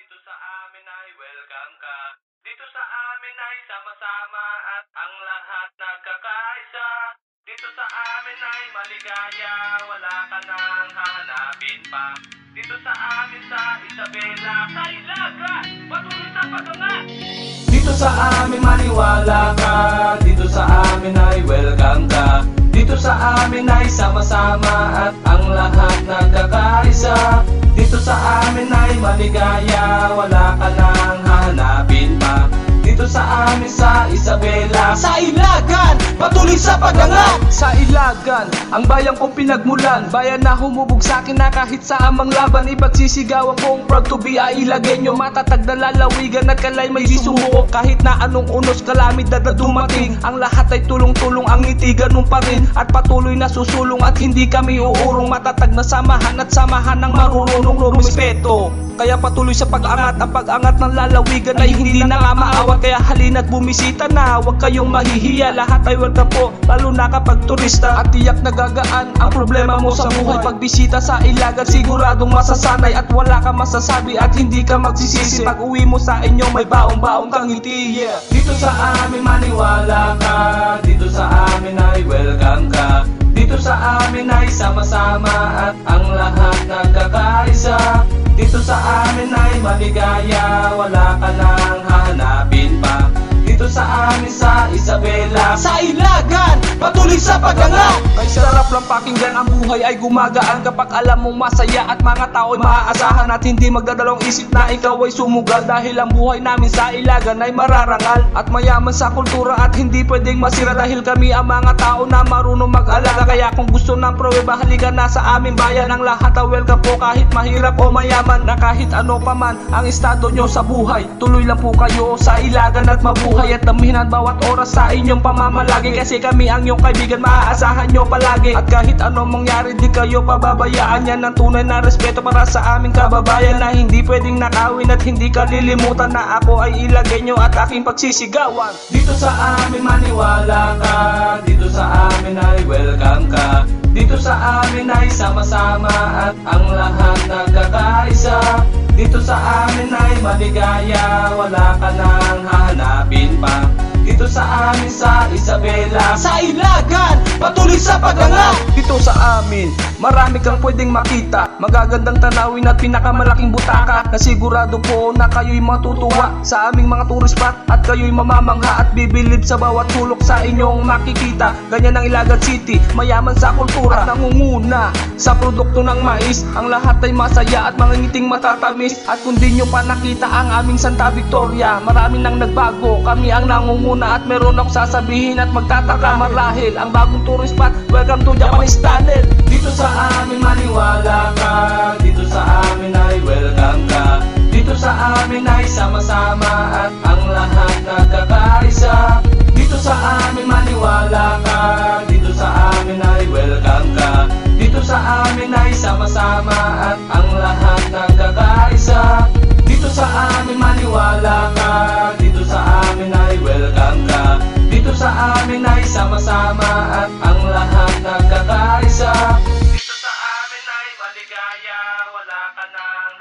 dito sa amin ay welcome ka. Dito sa amin ay sama-sama at ang lahat nagkakaisa. Dito sa amin ay maligaya, wala ka nang hahanapin pa. Dito sa amin sa Isabela, sa Ilaga, patuloy sa pagangat. Dito sa amin maniwala ka, dito sa amin ay welcome ka. Dito sa amin ay sama-sama at ang lahat nagkakaisa. Dito sa amin ay maligaya, wala ka nang hahanapin pa. Dito sa amin sa Isabela, sa Ilagan, patuloy sa pagangat. Sa Ilagan, ang bayang kong pinagmulan, bayan na humubog sa akin na kahit sa amang laban. Ipagsisigawan kong proud to be a Ilagueño. Matatag na lalawigan at kalay may sumuko. Kahit na anong unos kalamidad na dumating, ang lahat ay tulong-tulong, ang ngiti ganun pa rin. At patuloy na susulong at hindi kami uurong. Matatag na samahan at samahan ng marunong rumispeto. Kaya patuloy sa pag-angat, ang pag-angat ng lalawigan ay hindi na nga maawat. Kaya halina't bumisita na, huwag kayong mahihiya. Lahat ay welcome po, lalo na kapag turista. At tiyak nagagaan ang problema mo sa buhay. Pagbisita sa Ilagan, siguradong masasanay at wala ka masasabi at hindi ka magsisisi. Pag uwi mo sa inyo, may baong-baong kang ngiti, yeah. Dito sa amin maniwala ka, dito sa amin ay welcome ka. Dito sa amin ay sama-sama at ang lahat nagkakaisa. Dito sa amin ay maligaya, wala ka nang hahanapin pa. Dito sa amin sa Isabela, sa Ilagan, patuloy sa pagangat. Kay sarap lang pakinggan, ang buhay ay gumagaan kapag alam mong masaya at mga tao ay maaasahan. At hindi magdadalawang isip na ikaw ay sumugal, dahil ang buhay namin sa Ilagan ay mararangal at mayaman sa kultura at hindi pwedeng masira. Dahil kami ang mga tao na marunong mag-alaga. Kaya kung gusto ng pruweba, halika na sa aming bayan. Ang lahat ay welcome po, kahit mahirap o mayaman, na kahit ano pa man ang estado nyo sa buhay. Tuloy lang po kayo sa Ilagan at mabuhay. At damihan bawat oras sa inyong pamamalagi, kasi kami ang iyong kaibigan, maaasahan nyo palagi. At kahit anong mangyari, di kayo pababayaan. Yan ang tunay na respeto para sa aming kababayan, na hindi pwedeng nakawin at hindi kalilimutan na ako ay Ilagueño at aking pagsisigawan. Dito sa amin maniwala ka, dito sa amin ay welcome ka. Dito sa amin ay sama-sama at ang lahat nagkakaisa. Dito sa amin ay maligaya, wala ka nang hahanapin pa. Dito sa amin sa Isabela, sa Ilagan, patuloy sa pagangat. Dito sa amin, marami kang pwedeng makita, magagandang tanawin at pinakamalaking butaka, na sigurado po na kayo'y matutuwa sa aming mga tourist spot. At kayo'y mamamangha at bibilib sa bawat sulok sa inyong makikita. Ganyan ang Ilagan City, mayaman sa kultura at nangunguna sa produkto ng mais. Ang lahat ay masaya at mga ngiting matatamis. At kung di nyo pa nakita ang aming Santa Victoria, marami nang nagbago, kami ang nangunguna. At meron akong sasabihin at magtataka marahil ang bagong tourist spot. Welcome to Japanese Tunnel. Dito sa amin maniwala ka, dito sa amin ay welcome ka. Dito sa amin ay sama-sama at ang lahat nagkakaisa. Dito sa amin maniwala ka, dito sa amin ay welcome ka. Dito sa amin ay sama-sama at ang lahat nagkakaisa. Dito sa amin maniwala ka, dito sa amin ay welcome ka. Dito sa amin ay sama-sama at ang lahat nagkakaisa. Dito sa amin ay maligaya, wala ka nang